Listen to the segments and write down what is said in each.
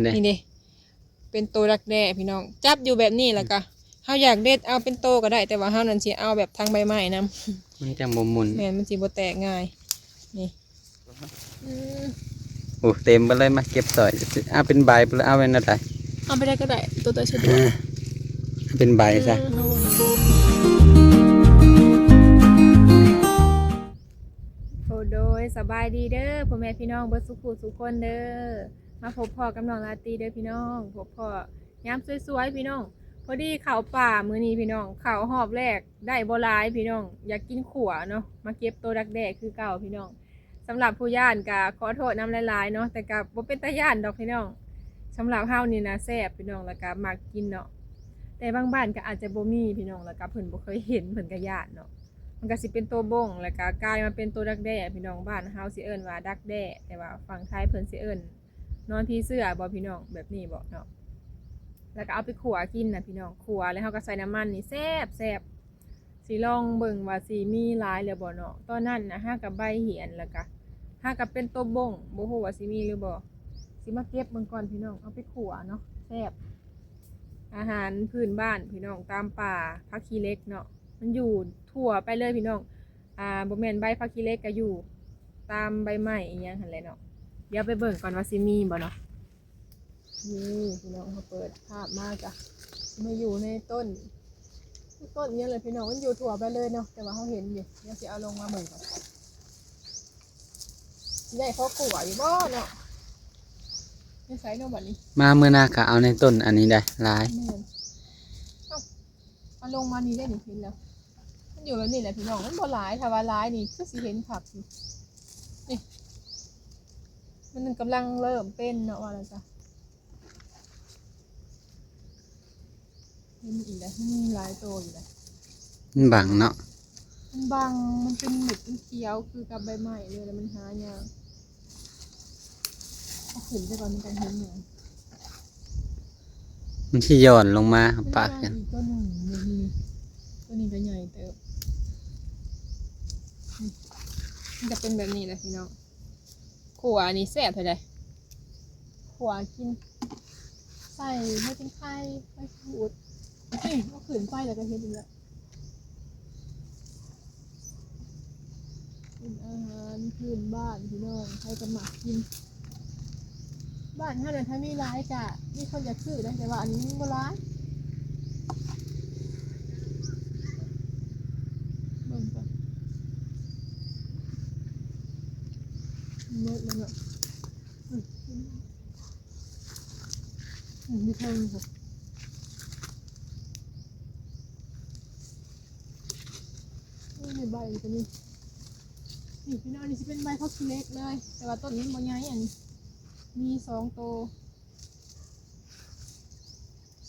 เด้นี่เด้เป็นโตรักแด้พี่น้องจับอยู่แบบนี้แล้วก็เฮาอยากเด็ดเอาเป็นโตก็ได้แต่ว่าเฮานั่นสิเอาแบบทางใบไม้นำมันจังบ่หมุนแม่นมันสิบ่แตกง่ายนี่โอ้เต็มไปเลยมาเก็บสอยเอาเป็นใบไปเอาไว้นั่นได้เอาไปได้ก็ได้ตัวสะดวกเป็นใบซะโอ้โดยสบายดีเด้อพ่อแม่พี่น้องเบิดสุขุสุขคนเด้อมาพบพ่อกับน้องลาตรีเด้อพี่น้องพบพ่อยามสวยๆพี่น้องพอดีเข้าป่ามื้อนี้พี่น้องเข้าหอบแรกได้บ่หลายพี่น้องอยากกินขั่วเนาะมาเก็บตัวดักแด้คือเก่าพี่น้องสำหรับผู้ย่านก็ขอโทษน้ำหลายๆเนาะแต่ก็บ่เป็นตาย่านดอกพี่น้องสำหรับเฮานี่นะแซ่บพี่น้องแล้วก็มักกินเนาะแต่บางบ้านก็อาจจะบ่มีพี่น้องแล้วก็เพิ่นบ่เคยเห็นเพิ่นก็ย่านเนาะมันก็สิเป็นตัวบ่งแล้วก็กลายมาเป็นตัวดักแด้พี่น้องบ้านเฮาสิเอิ้นว่าดักแด้แต่ว่าฝั่งไทยเพิ่นสิเอิ้นนอนผีเสื้อบ่พี่น้องแบบนี้บ่เนาะแล้วก็เอาไปขั่วกินนะพี่น้องขั่วแล้วเฮาก็ใส่น้ำมันนี่แซ่บสิลองเบิ่งว่าสิมีหลายหรือบ่เนาะตอนนั้นนะฮะกับใบเหียนแล้วก็ฮะกับเป็นตัวบ่งบ่ฮู้ว่าสิมีหรือบ่สิมาเก็บเบิ่งก่อนพี่น้องเอาไปขั่วเนาะแซ่บอาหารพื้นบ้านพี่น้องตามป่าผักขี้เหล็กเนาะมันอยู่ทั่วไปเลยพี่น้องบ่แม่นใบผักขี้เหล็กก็อยู่ตามใบไม้อีหยังหั่นแหละเนาะเดี๋ยวไปเบิ่งก่อนว่าสิมีบ่เนาะนี่พี่น้องเขาเปิดภาพมาจ้ะมาอยู่ในต้นนี้เลยพี่น้องมันอยู่ทั่วไปเลยเนาะแต่ว่าเขาเห็นอยู่เดี๋ยวสิเอาลงมาเบิ่งก่อนใหญ่พอขั่วอยู่บ่เนาะไม่ใส่เนาะบัดนี้มาเมื่อหน้าก็เอาในต้นอันนี้ได้หลายเอาลงมานี่ได้หนึ่งเห็นแล้วมันอยู่แบบนี้แหละพี่น้องมันบ่หลายถ้าว่าหลายนี่ก็สิเห็นผักนี่มันกำลังเริ่มเป็นเนาะว่าแล้วจ้ะมีอีกแล้วมีหลายตัวอยู่เลยมันบังเนาะมันบางมันเป็นหมึกเขียวคือกับใบไม้เลยแล้วมันหายากเอาขึ้นไปก่อนมันจะเห็นอย่างมันที่ย้อนลงมาปาดกันตัวหนึ่งตัวนี้ก็ใหญ่เติบมันจะเป็นแบบนี้แหละพี่น้องขั่วนี่แซ่บเท่าไหร่ขั่วกินใส่ให้เป็นไข่ไปขูดเอาขืนไฟแล้วก็เห็นอีกแล้วเป็นอาหารพื้นบ้านพี่น้องใครจะหมักกินบ้านถ้าเนี่ยถ้ามีร้ายจะมีคนอยากซื้อได้แต่ว่าอันนี้มันก็ร้ายเบิ่งก่อนเมื่อแล้วเนาะมีเท่านี้ค่ะในใบตัวนี้นี่พี่น้องนี่จะเป็นใบพักเล็กเลยแต่ว่าต้นนี้มันใหญ่อันนี้มี2 ตัว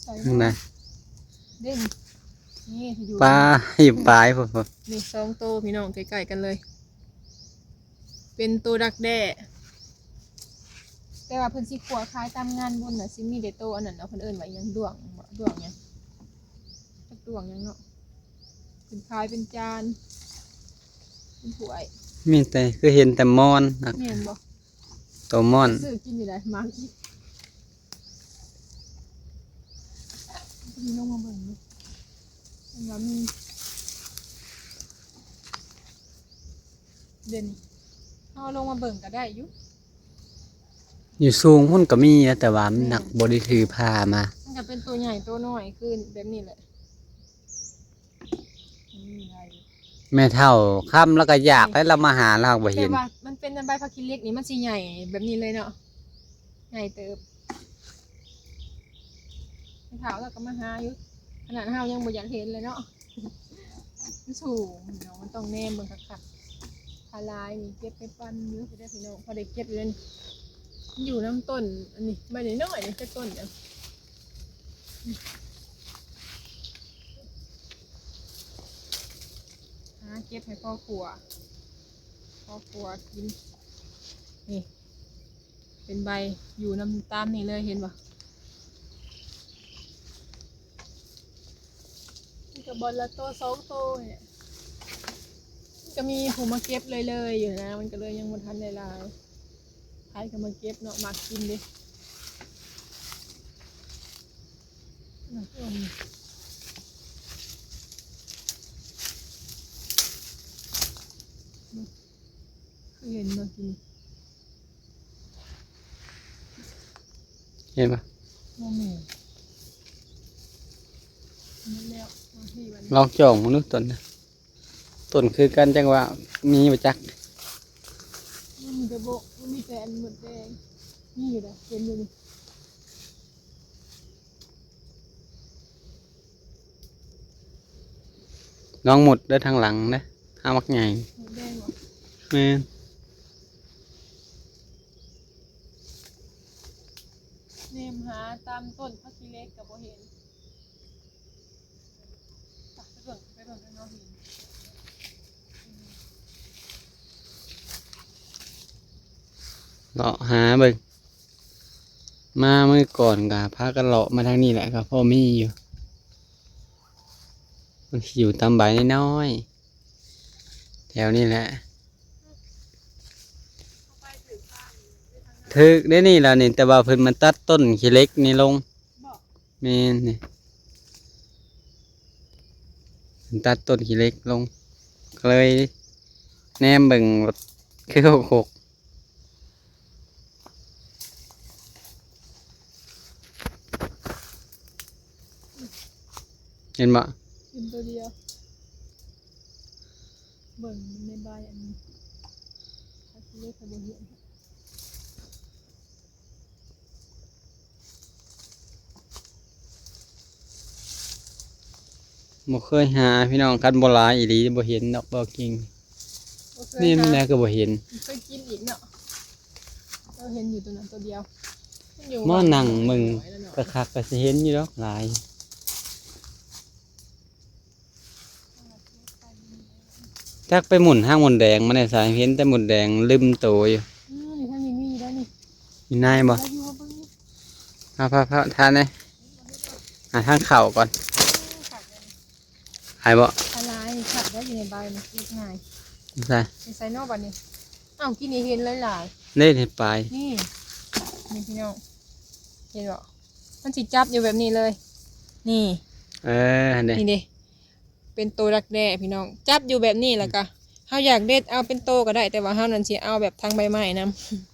ใส่นะเด่นนี่อยู่ปลาหิบปลายพอนี่2 ตัวพี่น้องใกล้ๆกันเลยเป็นตัวดักแด้แต่ว่าเพิ่นสิขั่วขายตามงานบุญน่ะสิมีเดโตอันนั้นเอาเพิ่นเอิ้นว่าหยังด้วงหยังด้วงหยังเนาะเป็นขายเป็นจานเป็นถ้วยมีแต่คือเห็นแต่มอนแม่นบ่ตัวมอนซื้อกินอยู่ได้มากินมีลงมาเบิ่งนี่มันว่ามีเด่นเอาลงมาเบิ่งก็ได้อยู่สูงพุ่นก็มีแต่ว่ามันหนักบริถือผ้ามามันก็เป็นตัวใหญ่ตัวน้อยขึ้นแบบนี้แหละแม่เท่าค่ำแล้วก็อยากให้เรามาหาเราบ่เห็นแต่ว่ามันเป็นใบผักขี้เหล็กนี่มันสิใหญ่แบบนี้เลยเนาะใหญ่เติบแม่เท่าแล้วก็มาหาอยู่ขนาดเฮายังบ่อยากเห็นเลยเนาะมันสูงเนาะมันต้องแนมเบิ่งคักๆทลายนี่เก็บไปปั้นเยอะไปได้พี่น้องพอได้เก็บเลยอยู่น้ำต้นอันนี้ใบน้อยๆนี่แค่ต้นเดียวเก็บให้พ่อครัวกินนี่เป็นใบอยู่น้ำตามนี่เลยเห็นปะนี่กับบอลละตัว2 ตัวเนี่ยก็มีผู้มาเก็บเลยอยู่นะมันก็เลยยังบ่ทันได้ลายใครก็มาเก็บเนาะมากินดิ เห็นมากิน เห็นปะ โมเมนนี่แล้วบางทีมัน ลองจ่องมนุษย์ต้นนะต้นคือกันจังว่ามีประจัก มันมีกระบอกมันมีแต่อันหมดแดงนี่อยู่นะเห็นอยู่นี่ น้องหมุดเด้อทางหลังนะห้ามักใหญ่ หมดแดงเหรอ แม่น เนมหาตามต้นพักกิเล็กกับโบเห็นไปเบิ่งกันเนาะเห็น เลาะหาเบิ่งมาเมื่อก่อนกะพากันเลาะมาทางนี้แหละก็พ่อมีอยู่มันอยู่ตามใบน้อยๆแถวนี้แหละถึกได้นี่ล่ะนี่แต่ว่าเพิ่นมันตัดต้นขี้เล็กนี่ลง บอก แม่นนี่เพิ่นตัดต้นขี้เล็กลงก็เลยแนมเบิ่งคือโคกเห็นบ่ กินตัวเดียวเบิ่งในใบอันนี้พักกิเล็กกับโบเห็น บ่เคยหาพี่น้องกันบ่หลายอีหลีบ่เห็นดอกบ่กิ่ง บ่เคย นี่มัน หา แลก็บ่เห็น เคยกินอีกเนาะเราเห็นอยู่ตัวนั้นตัวเดียวมันอยู่ มานั่งมึง น้อยแล้วเนาะ กะคักก็สิเห็นอยู่ดอกหลายจักไปหมุนห้างหมุนแดงมาได้สายเห็นแต่หมุนแดงลืมโตอยู่ นี่ถ้ามีมีแล้วนี่ มีนายบ่ แล้วอยู่ว่าเบิ่งนี่ พาทานเลยหาทางเข่าก่อน ขัดเลย หายบ่ อะไรขัดได้อยู่ในใบมันเรียกง่าย ใช่ ในไซโนบันนี่อ้าวกินนี่เห็นหลาย เล่นเห็ดปลาย ๆนี่นี่พี่น้องเห็นบ่มันสิจับอยู่แบบนี้เลย นี่ อันนี้ นี่เด้เป็นตัวรักแด้พี่น้องจับอยู่แบบนี้แล้วก็เฮาอยากเด็ดเอาเป็นโตก็ได้แต่ว่าเฮานั่นสิเอาแบบทางใบไม้นํ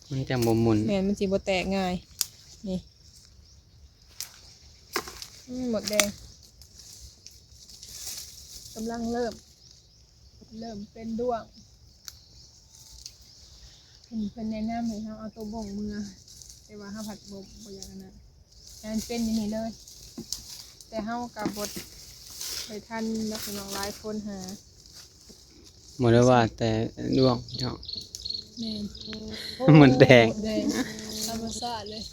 มันจะบ่หมุน แม่นมันสิบ่แตกง่ายนี่หมดแดงกำลังเริ่มเป็นด้วงเป็นแนะนำให้เฮาเอาตัวบ่งมือแต่ว่าเฮาผัดบ่อย่างนั้นนะให้มันเป็นอย่างนี้เลย แต่เฮากับบดไปทันนักน้องหลายคนหา บ่ได้ว่าแต่ดวงเนาะ แม่น เหมือนแดง แดงธรรมชาติเลย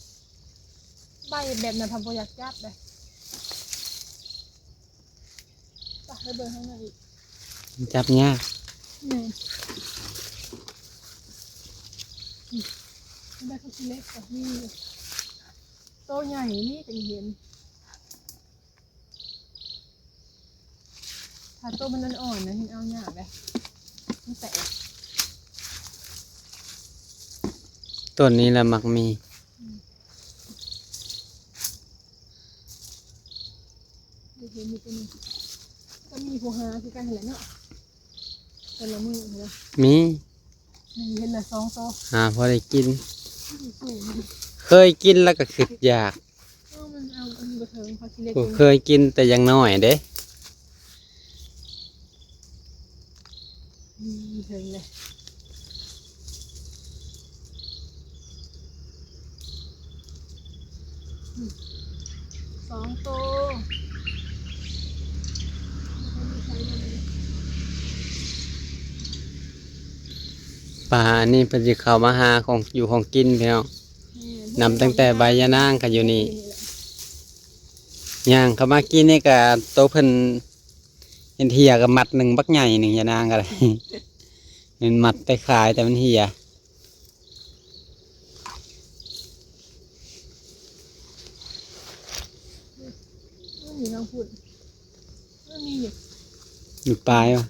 ใบแบบนั้นทำบ่อยากจับเลยไปเบิ่งข้างในอีก จับยาก นี่ได้ข้าวเล็กกับนี่โตใหญ่นี่ก็เห็นถ้าโตมันอ่อนๆนะเห็นเอาหยาบเลยมันแตก ต้นนี้แหละมักมี เห็นมีตัวนี้ก็มีผู้หาคือกันเห็นแหละเนาะเป็นละมือเลย มี เห็นละสองโต หาพอได้กิน สูง เคยกินแล้วก็คิดอยาก มันเอาอันนี้บ่เทิงพอกินเล็ก กูเคยกินแต่ยังน้อยเด้ เทิงเลยสองโต ป่านี่เพิ่นสิเข้ามาหาของอยู่ของกินพี่น้องนำตั้งแต่ใบยะนางก็อยู่นี่ย่างเข้ามากินนี่ก็โตเพิ่นเห็นเหี่ยก็มัดหนึ่งบักใหญ่หนึ่งยะนางก็ได้ เห็นมัดไปขายแต่มันเหี่ย ไม่มีน้องพูดไม่มีอยู่ อยู่ปลายวะ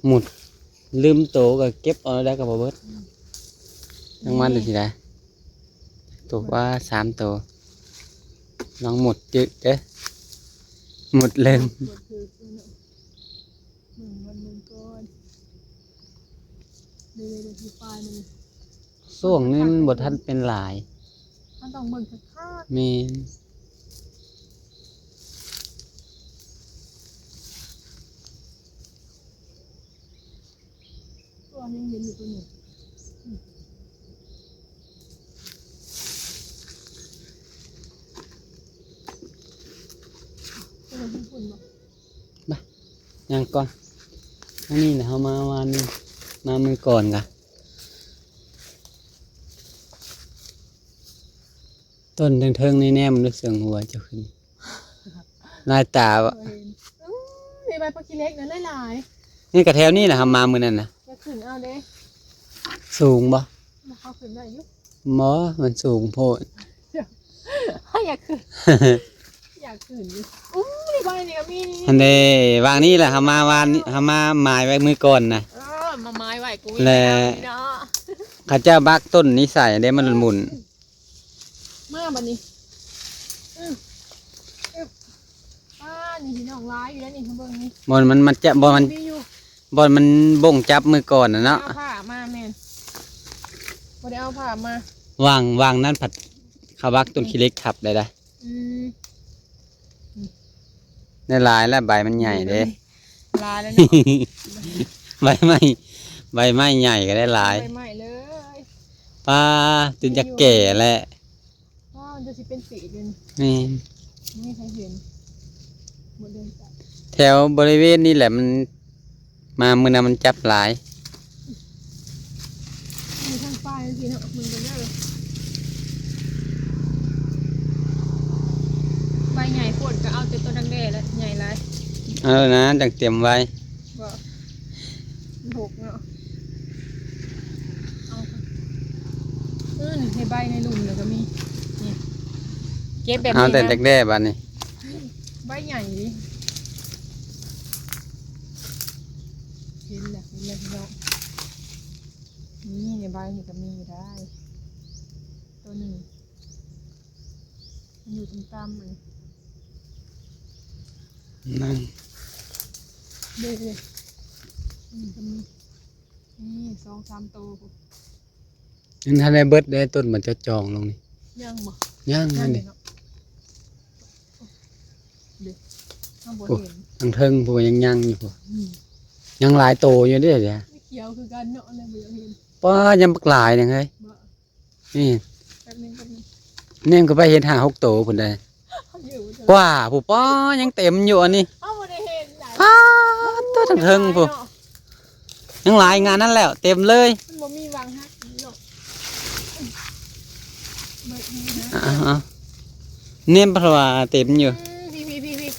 หมุดลืมโตก็เก็บเอาได้ก็บ่เบิดทั้งมันได้สิได้ ตัวว่า3ตัวลองหมดจึกเด้อหมดเริ่ม หมดคือเนาะมึงก่อนเดี๋ยวที่ปลายมัน ช่วงนี้มันบ่ทันเป็นหลาย มันต้องเบิ่งคัก แม่น ๆตัวยังเห็นอยู่ตัวหนึ่งตัวที่ฝุ่นบ่ ยังก่อนอันนี้นะเฮามาวันนี้มามือก่อนกะต้นเทิงๆนี่แน่มันรู้เสียงหัวเจ้าขึ้นลายตาบ่ เห็นมีใบปลาคีเล็กนั่นหลาย นี่กะแถวนี้นะเฮามามื้อนั้นน่ะ ๆจะขึ้นเอาเด้ สูงบ่ มาเข้าขึ้นได้อยู่ หมอมันสูงโพด อยากขึ้น อยากขึ้นอยู่อู้นี่บ้านนี่ก็มีนี่ อันนี้วางนี่แหละเฮามาวานนี้เฮามาหมายไว้มือก่อนนะ มาไม้ไหวกู และ เนาะ ข้าเจ้าบักต้นนี้ใส่ได้มันหมุน มาบัดนี้อึ๊บนี่พี่น้องร้ายอยู่แล้วนี่ข้างเบิ่งนี่ บอนมันจะบอนมัน มีอยู่ บอนมันบ่งจับมือก่อนนะเนาะ เอาผ้ามาแม่นบ่ได้เอาผ้ามา วางนั่นผัดเขาบักต้นขี้เล็กทับได้ อืม ได้หลายแล้วใบมันใหญ่เด้ ลายแล้วเนาะ ใบไม้ใหญ่ก็ได้หลาย ใบใหม่เลย ป้าจนจะแก่แล้ว ว้าวมันจะสิเป็นสีเดือน นี่ ไม่เคยเห็นหมดเดือนจ้ะ แถวบริเวณนี้แหละมันมามือนะมันจับหลาย มีทางป้ายทีเนาะมึงกันได้เลยใบใหญ่โพดก็เอาแต่ตัวดังแด่แล้วใหญ่หลาย เอานะจังเตรียมไว้ บ่มันหกเนาะเอาค่ะในใบในหลุมเลยก็มีนี่เก็บแบบ เอา นี้ แต่ นะ แรกๆบัดนี้ ใบใหญ่ดิเห็นแหละพี่น้องนี่ในใบนี่ก็มีได้ ตัวหนึ่งมันอยู่ตรงตามมัน นั่น เด็ดๆก็มีนี่2-3ตัวปุ๊บ นั่นถ้าได้เบิดได้ต้นมันจะจองลงนี่ ย่างบ่ ย่างนั่นดิ เนาะเด็ดข้างบนเห็น ทางเทิงพวกยังอยู่พวก อืม ยังหลายโตอยู่เด้อเดี๋ยว ไม่เขียวคือกันเนาะอะไรบ่อยากเห็น ป้ายังบักหลายยังไง บ่ นี่ แป๊บนึง เนี่ยก็ไปเห็น5-6โตพุ่นได้ อยู่เถอะ ว้าผู้ป้ายังเต็มอยู่อันนี้ เอ้าบ่ได้เห็นไหน ป้าตัวทางเทิงผู้ยังหลายงานนั่นแล้ว เต็มเลย มันบ่มีวางฮักนี่หรอกเบิดนี่นะ อ่าเนี่ยเพราะว่าเต็มอยู่ พี่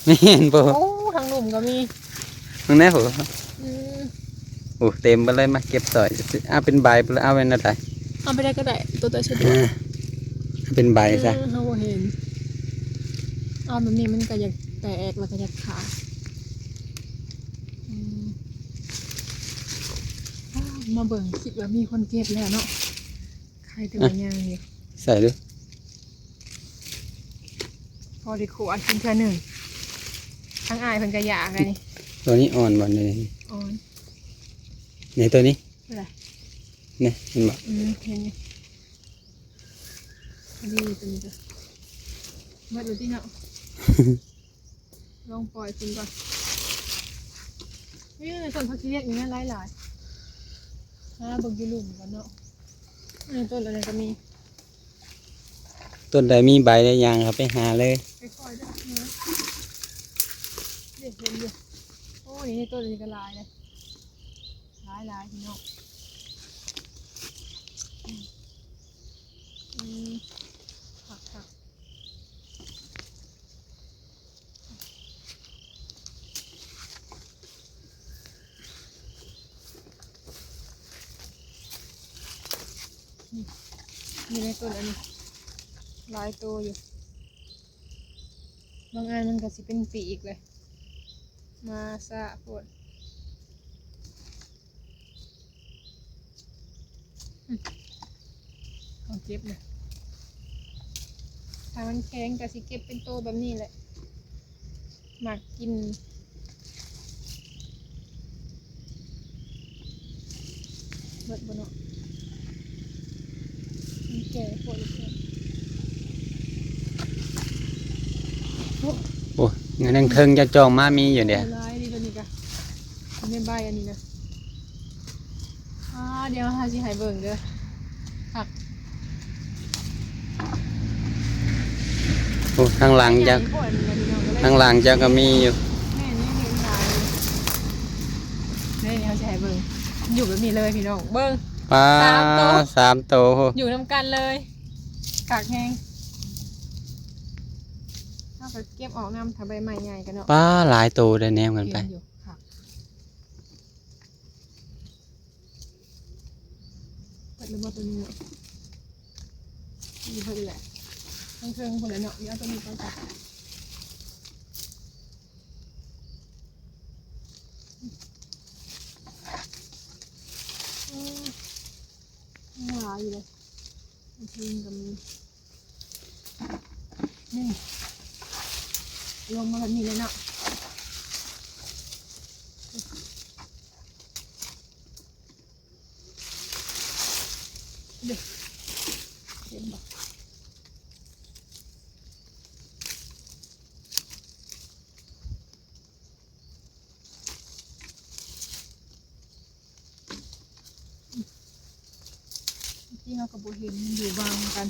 ไม่เห็นปุ๊ โอ้ทางหนุ่มก็มี ตรงนี้ผู้ อืม โอ้เต็มไปเลยมาเก็บสอยเอาเป็นใบไปเลยเอาเป็นอะไร เอาไปได้ก็ได้ตัวสะดวก เอาเป็นใบซะ เขาบ่เห็นเอาแบบนี้มันก็อยากแตกแล้วก็อยากขาดอืมอ้าวมาเบิ่งคิดว่ามีคนเก็บแล้วเนาะใครแต่ว่าย่างนี่ ใส่ดู พอดีขวดกินเท่าหนึ่งทั้งอายเพิ่นก็อยากเลยนี่ ตัวนี้อ่อนบ่เนี่ย อ๋อ เนี่ยตัวนี้ อะไร เนี่ยเห็นบ่ เห็นอยู่พอดีตัวนี้จ้ะมาดูที่เนาะ ลองปล่อยกินก่อนนี่ในส่วนผักชีเรียกนี่นะหลายเบิ่งอยู่หลุมก่อนเนาะนี่ต้นอะไรก็มี ต้นใดมีใบได้ยางครับไปหาเลย ค่อยๆด้วยนะเด็กเห็นอยู่โอ้นี่ต้นนี้ก็หลายเลยหลายพี่น้องผักนี่ในต้นอันนี้หลายตัวอยู่บางอันมันก็สิเป็นปีกเลยมาซะปวดเอาเก็บเลย ามันแข็งก็สิเก็บเป็นโตแบบนี้แหละหมักกินเบิดบ่เนาะมันแก่โพดเลย โอ้เงินเทิงจะจองมามีอยู่เดียว ร้ายดีตัวนี้กะไม่ใบอันนี้นะเดี๋ยวหาสิให้เบิ่งเด้อผัก โอ้ทางหลังจะ ใหญ่โพดอันนี้นะพี่น้องก็เลย ทางหลังจะก็มีอยู่ แม่นี่เห็นหลายนี่เขาสิให้เบิ่งอยู่แบบนี้เลยพี่น้องเบิ่ง ปลา 3 ตัว 3 โตว อยู่นำกันเลยกากแห้งถ้าไปเก็บออกน้ำถ้าใบใหม่ใหญ่กันเนาะ ปลาหลายตัวได้แนมกันไป เห็นอยู่ค่ะเปิดระบบตัวนี้เนาะนี่เพิ่นแหละเครื่องคนละเนาะเดี๋ยวเอาตัวนี้ก่อนจ้ะหวานอยู่เลยเครื่องกับมีนี่ลงมาแบบนี้เลยเนาะเด็กเห็นบ่ที่เขากับโบเห็นอยู่บางกัน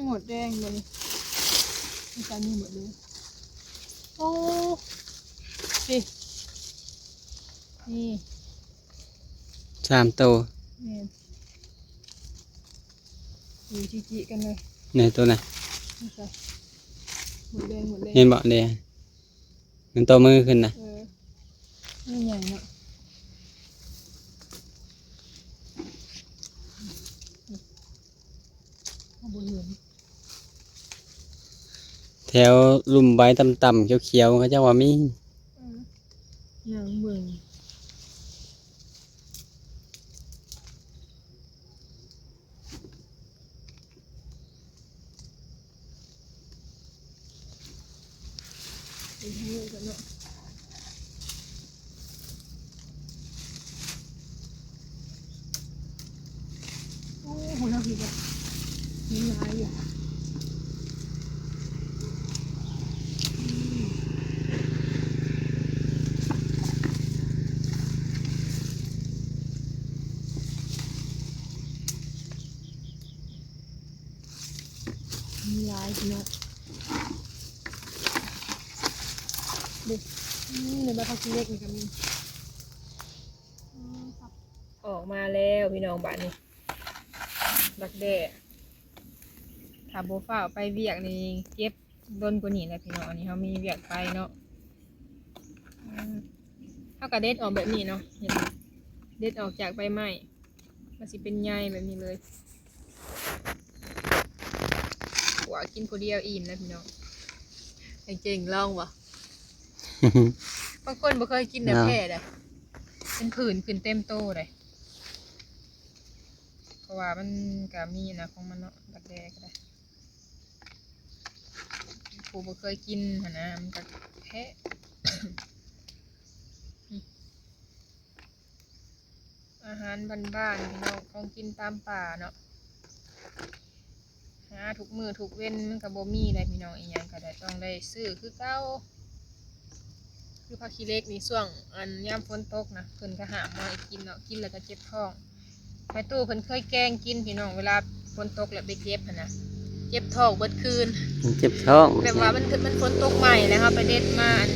หมดแดงเลยมีการมีหมดเลยโอ้ดินี่ 3 โตว เนี่ยอยู่จีๆกันเลย ในตัวน่ะ นี่ใส่หมดแดงหมดแดง เห็นบ่เด้มันตัวมือขึ้นน่ะ นี่ใหญ่เนาะเอาบุญเหลือง แถวลุ่มใบต่ำๆเขียวๆเขาเจ้าว่ามี นางเบิ่งเป็นให้เลยกันเนาะโอ้โหน่าผิดอ่ะมีลายอยู่มีลายเนาะเด็กในบ้านเขาขี้เล็กนี่ก็มีออกมาแล้วพี่น้องบ้านนี้บักแด้ถ้าโบฟ้าวไปเวียกนี่เก็บโดนกว่านี้แหละพี่น้องอันนี้เขามีเวียกไปเนาะเขากระเด็ดออกแบบนี้เนาะเห็นไหมเด็ดออกจากใบไม้มันสิเป็นใยแบบนี้เลยหัวกินผู้เดียวอิ่มแล้วพี่น้องเก่งลองวะ บางคนบ่เคยกินแต่แพร่เลยเป็นผื่นขึ้นเต็มโตเลยเพราะว่ามันก็มีนะของมันเนาะดักแด้ก็ได้ผู้บ่เคยกินหั่นนะมันก็แพ้ อาหารบ้านๆพี่น้องของกินตามป่าเนาะหาทุกมือทุกเว้นมันก็บ่มีเลยพี่น้องอีหยังก็ได้ต้องได้ซื้อคือเก่าคือผักขี้เหล็กนี่ช่วงอันยามฝนตกนะเพิ่นก็หามาให้กินเนาะกินแล้วก็เจ็บท้องแม่ตู้เพิ่นเคยแกงกินพี่น้องเวลาฝนตกแล้วไปเจ็บหั่นนะเจ็บท้องเบิดคืน มันเจ็บท้อง แบบว่ามันฝนตกใหม่แล้วครับไปเด็ดมาอัน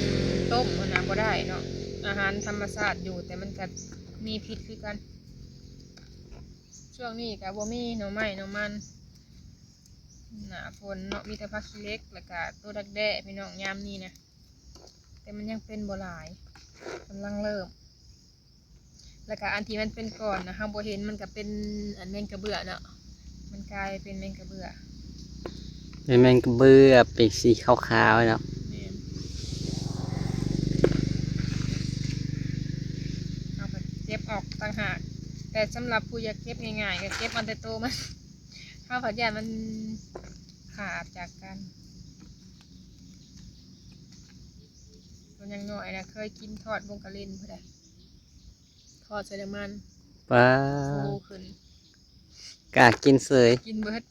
ต้มหั่นนะบ่ได้เนาะอาหารธรรมชาติอยู่แต่มันก็มีพิษคือกันช่วงนี้ก็บ่มีหน่อไม้หน่อมันหน้าฝนเนาะมีแต่ผักขี้เหล็กแล้วก็ตัวดักแด้พี่น้องยามนี้นะแต่มันยังเป็นบ่หลายกำลังเริ่มแล้วก็อันที่มันเป็นก่อนนะเฮาบ่เห็นมันก็เป็นอันแมงกระเบื้อเนาะมันกลายเป็นแมงกระเบื้อ เป็นแมงกระเบื้อปีกสีขาวๆเนาะ แม่นเอาไปเจ็บออกต่างหาก แต่สำหรับผู้อยากเก็บง่ายๆก็เก็บมันแต่โตมัน ข้าวผัดยานมันขาดจากกันมันยังน้อยนะเคยกินทอดบงกะเล่นเพื่อใดทอดใส่น้ำมัน ป้า ฟูขึ้น กล้ากินเสย กินเบิด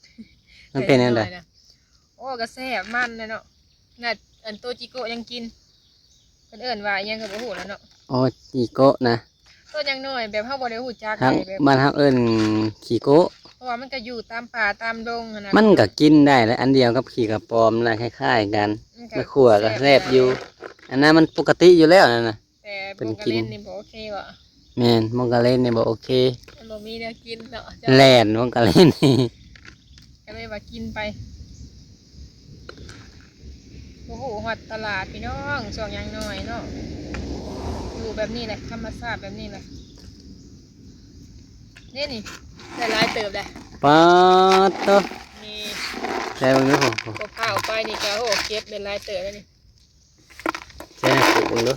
มันเป็นอันใด แต่อยะโอ้กระแซบมันนะเนาะน่ะอันโตจิโกะยังกินเพิ่นเอิ้นว่าอิหยังก็บ่ฮู้แล้วเนาะ โอ้จีโกะนะ ตัวยังน้อยแบบเฮาบ่ได้ฮู้จัก ครับ เลยแบบ บ้านเฮาเอิ้นขี้โกะ เพราะว่ามันก็อยู่ตามป่าตามดงหั้นนะ มันก็กินได้แหละอันเดียวกับขี้กระปอมนะคล้ายๆกัน มัน ไปขั่วก็แซ่บอยู่ อันนั้นมันปกติอยู่แล้วนั่นน่ะ แต่ เป็ บ น งกะ กิน เล่นนี่บ่โอเคว่ะ แม่นมองกะเล่นนี่บ่โอเค มันบ่มีแนวกินเนาะ แล่นมองกะเล่นนี่ ก็เลยว่ากินไปโอ้โหฮอดตลาดพี่น้องช่วงยังน้อยเนาะอยู่แบบนี้แหละธรรมชาติแบบนี้แหละนี่ได้หลายเติบเลย ป๊าดโต นี่ ใช่เบิ่งดูโห ก็ข้าวไปนี่ก็โอ้เก็บเป็นหลายเติบแล้วนี่ ใช่นะเบิ่งดู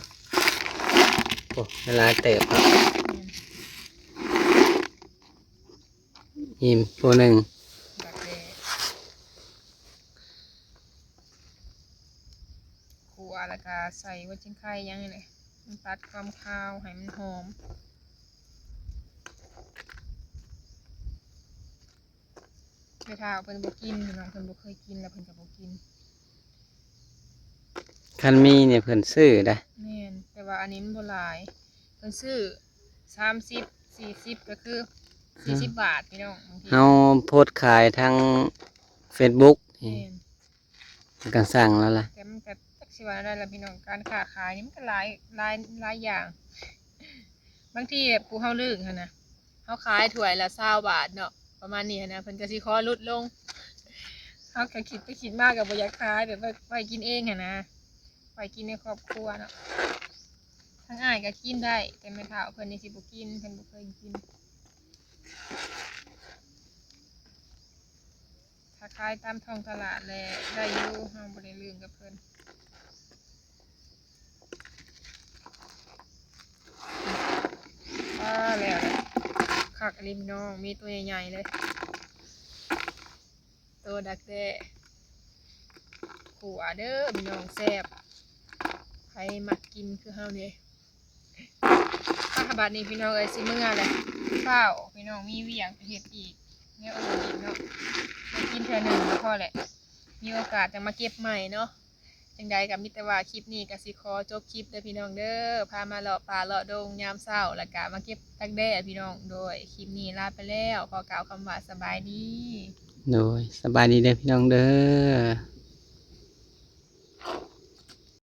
โอ้เวลาเติบครับอิ่มผู้หนึ่ง บักแดงขั่วแล้วก็ใส่หัวจิ้งไข่ยังไงเลยมันตัดความคาวให้มันหอมไม่ท้าเพิ่นบ่กินพี่น้องเพิ่นบ่เคยกินแล้วเพิ่นก็บ่กิน คันมีเนี่ยเพิ่นซื้อได้ แม่นแต่ว่าอันนี้มันบ่หลายเพิ่นซื้อ30 40ก็คือ40 บาทพี่น้องบางที เฮาโพสต์ขายทาง Facebook แม่น ก็สั่งแล้วล่ะ แต่มันก็จักสิว่าได้ล่ะพี่น้องการค้าขายนี่มันก็หลายอย่าง บางทีแบบผู้เฮาลึกหั่นน่ะเฮาขายถ้วยละ20 บาทเนาะประมาณนี้หั้นนะเพิ่นก็สิขอลดลงเฮาก็คิดไปคิดมาก็บ่อยากขายแบบว่าไว้กินเองหั่นนะไว้กินในครอบครัวเนาะทั้งอ้ายก็กินได้แต่แม่เฒ่าเพิ่นนี่สิบ่กินเพิ่นบ่เคยกินถ้าขายตามท้องตลาดแลได้อยู่เฮาบ่ได้เรื่องกับเพิ่นแล้วแหละคักอลิมน้องมีตัวใหญ่ๆเลยตัวดักแด้ขัวเด้อพี่น้องแซ่บใครมักกินคือเฮานี่ถ้าบาดนี้พี่น้องเอ้ยสิมื้อแหละข้าวพี่น้องมีเวียงไปเฮ็ดอีกเนี่ยอีกเนาะมากินเทื่อหนึงก็พอแหละมีโอกาสจะมาเก็บใหม่เนาะจังใดกับมิตรว่าคลิปนี้ก็สิขอจบคลิปเด้อพี่น้องเด้อพามาเลาะป่าเลาะดงยามเช้าแล้วก็มาเก็บตักแด้พี่น้องโดยคลิปนี้ลาไปแล้วขอกล่าวคำว่าสบายดี โดยสบายดีเด้อพี่น้องเด้อ